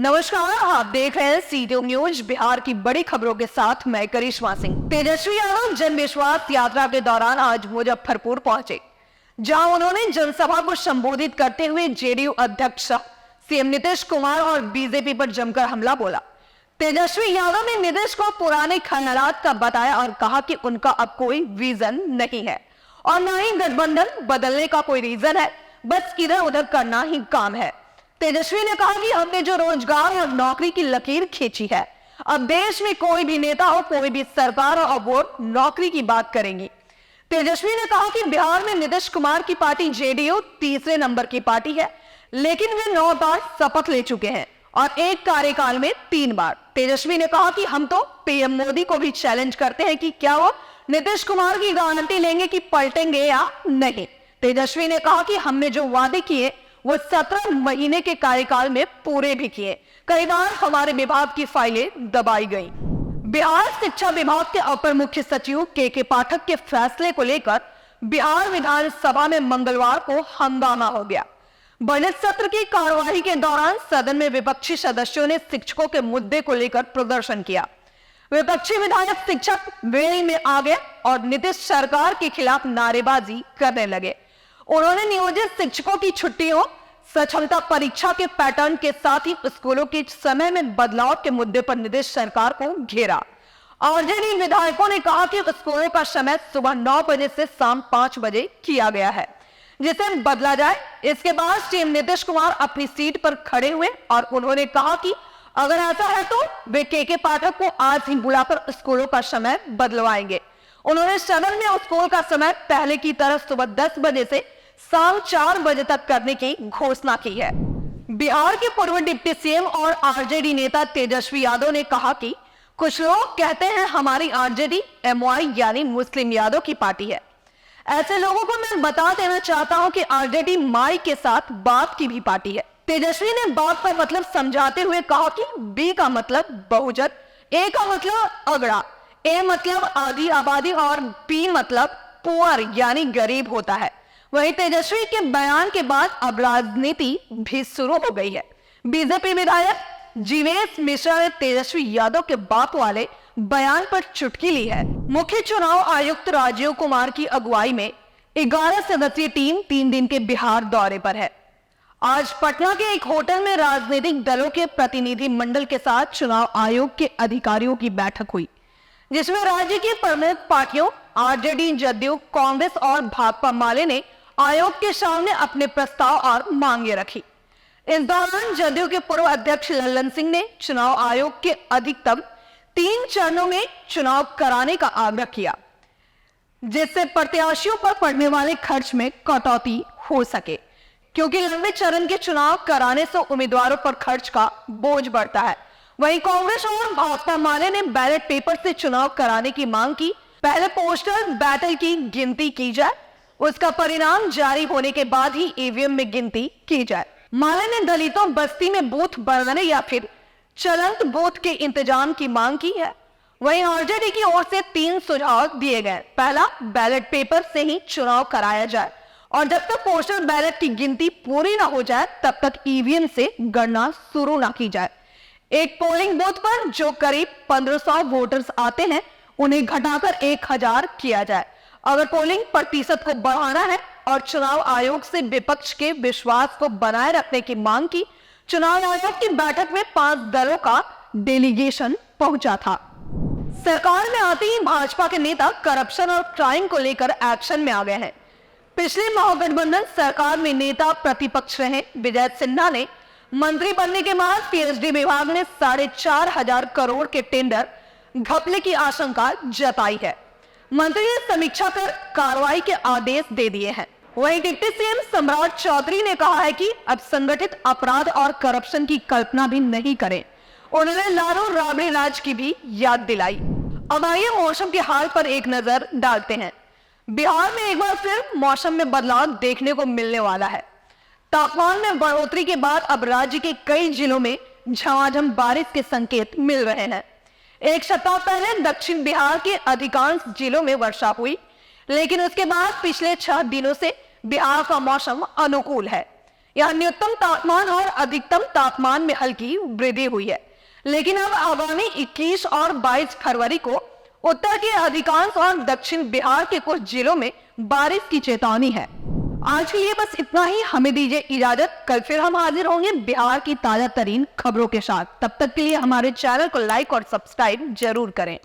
नमस्कार, आप देख रहे हैं सीटीओ न्यूज बिहार की बड़ी खबरों के साथ मैं करिश्मा सिंह। तेजस्वी यादव जन विश्वास यात्रा के दौरान आज मुजफ्फरपुर पहुंचे, जहां उन्होंने जनसभा को संबोधित करते हुए जेडीयू अध्यक्ष सीएम नीतीश कुमार और बीजेपी पर जमकर हमला बोला। तेजस्वी यादव ने नीतीश को पुराने ख्यालात का बताया और कहा कि उनका अब कोई विजन नहीं है और न ही गठबंधन बदलने का कोई रीजन है, बस इधर उधर करना ही काम है। तेजस्वी ने कहा कि हमने जो रोजगार और नौकरी की लकीर खींची है, अब देश में कोई भी नेता हो, कोई भी सरकार हो, अब वो नौकरी की बात करेंगी। तेजस्वी ने कहा कि बिहार में नीतीश कुमार की पार्टी जेडीयू तीसरे नंबर की पार्टी है, लेकिन वे 9 बार शपथ ले चुके हैं और एक कार्यकाल में 3 बार। तेजस्वी ने कहा कि हम तो पीएम मोदी को भी चैलेंज करते हैं कि क्या वो नीतीश कुमार की गारंटी लेंगे कि पलटेंगे या नहीं। तेजस्वी ने कहा कि हमने जो वादे किए वो 17 महीने के कार्यकाल में पूरे भी किए। कई बार हमारे विभाग की फाइलें दबाई गई। बिहार शिक्षा विभाग के अपर मुख्य सचिव के पाठक के फैसले को लेकर बिहार विधानसभा में मंगलवार को हंगामा हो गया। बजट सत्र की कार्यवाही के दौरान सदन में विपक्षी सदस्यों ने शिक्षकों के मुद्दे को लेकर प्रदर्शन किया। विपक्षी विधायक शिक्षक वेल में आ गए और नीतीश सरकार के खिलाफ नारेबाजी करने लगे। उन्होंने नियोजित शिक्षकों की छुट्टियों, सक्षमता परीक्षा के पैटर्न के साथ ही स्कूलों के समय में बदलाव के मुद्दे पर नीतीश सरकार को घेरा। आरजेडी विधायकों ने कहा कि स्कूलों का समय सुबह 9 बजे से शाम 5 बजे किया गया है, जिसे बदला जाए। इसके बाद सीएम नीतीश कुमार अपनी सीट पर खड़े हुए और उन्होंने कहा कि अगर ऐसा है तो वे के पाठक को आज ही बुलाकर स्कूलों का समय बदलवाएंगे। उन्होंने सदन में स्कूल का समय पहले की तरह सुबह 10 बजे से शाम 4 बजे तक करने की घोषणा की है। बिहार के पूर्व डिप्टी सीएम और आरजेडी नेता तेजस्वी यादव ने कहा कि कुछ लोग कहते हैं हमारी आरजेडी एमवाई यानी मुस्लिम यादव की पार्टी है। ऐसे लोगों को मैं बता देना चाहता हूं कि आरजेडी माई के साथ बाप की भी पार्टी है। तेजस्वी ने बाप का मतलब समझाते हुए कहा कि बी का मतलब बहुजन, ए का मतलब अगड़ा, ए मतलब आधी आबादी और पी मतलब पुअर यानी गरीब होता है। वहीं तेजस्वी के बयान के बाद अब राजनीति भी शुरू हो गई है। बीजेपी विधायक जीवेश मिश्रा ने तेजस्वी यादव के बाप वाले बयान पर चुटकी ली है। मुख्य चुनाव आयुक्त राजीव कुमार की अगुवाई में 11 सदस्यीय टीम 3 दिन के बिहार दौरे पर है। आज पटना के एक होटल में राजनीतिक दलों के प्रतिनिधि मंडल के साथ चुनाव आयोग के अधिकारियों की बैठक हुई, जिसमें राज्य की प्रमुख पार्टियों आरजेडी, जदयू, कांग्रेस और भाकपा माले ने आयोग के सामने अपने प्रस्ताव और मांगे रखी। इस दौरान जदयू के पूर्व अध्यक्ष लल्लन सिंह ने चुनाव आयोग के अधिकतम 3 चरणों में चुनाव कराने का आग्रह किया, जिससे प्रत्याशियों पर पड़ने वाले खर्च में कटौती हो सके, क्योंकि लंबे चरण के चुनाव कराने से उम्मीदवारों पर खर्च का बोझ बढ़ता है। वहीं कांग्रेस और भाकपा माले ने बैलेट पेपर से चुनाव कराने की मांग की। पहले पोस्टल बैटल की गिनती की जाए, उसका परिणाम जारी होने के बाद ही ईवीएम में गिनती की जाए। माले ने दलितों बस्ती में बूथ बनाने या फिर चलंत बूथ के इंतजाम की मांग की है। वहीं आरजेडी की ओर से 3 सुझाव दिए गए। पहला, बैलेट पेपर से ही चुनाव कराया जाए और जब तक पोस्टल बैलेट की गिनती पूरी ना हो जाए तब तक ईवीएम से गणना शुरू ना की जाए। एक पोलिंग बूथ पर जो करीब 1500 वोटर्स आते हैं उन्हें घटाकर 1000 किया जाए। अगर पोलिंग प्रतिशत को बढ़ाना है और चुनाव आयोग से विपक्ष के विश्वास को बनाए रखने की मांग की। चुनाव आयोग की बैठक में 5 दलों का डेलीगेशन पहुंचा था। सरकार में आते ही भाजपा के नेता करप्शन और क्राइम को लेकर एक्शन में आ गए हैं। पिछले महागठबंधन सरकार में नेता प्रतिपक्ष रहे विजय सिन्हा ने मंत्री बनने के बाद पीएचडी विभाग ने 4500 करोड़ के टेंडर घपले की आशंका जताई है। मंत्री ने समीक्षा कर कार्रवाई के आदेश दे दिए हैं। वहीं डिप्टी सीएम सम्राट चौधरी ने कहा है कि अब संगठित अपराध और करप्शन की कल्पना भी नहीं करें। उन्होंने लालू राबड़ी राज की भी याद दिलाई। अब आइए मौसम के हाल पर एक नजर डालते हैं। बिहार में एक बार फिर मौसम में बदलाव देखने को मिलने वाला है। तापमान में बढ़ोतरी के बाद अब राज्य के कई जिलों में झमाझम बारिश के संकेत मिल रहे हैं। एक सप्ताह पहले दक्षिण बिहार के अधिकांश जिलों में वर्षा हुई, लेकिन उसके बाद पिछले 6 दिनों से बिहार का मौसम अनुकूल है। यहाँ न्यूनतम तापमान और अधिकतम तापमान में हल्की वृद्धि हुई है, लेकिन अब आगामी 21 और 22 फरवरी को उत्तर के अधिकांश और दक्षिण बिहार के कुछ जिलों में बारिश की चेतावनी है। आज के लिए बस इतना ही, हमें दीजिए इजाजत। कल फिर हम हाजिर होंगे बिहार की ताजा तरीन खबरों के साथ। तब तक के लिए हमारे चैनल को लाइक और सब्सक्राइब जरूर करें।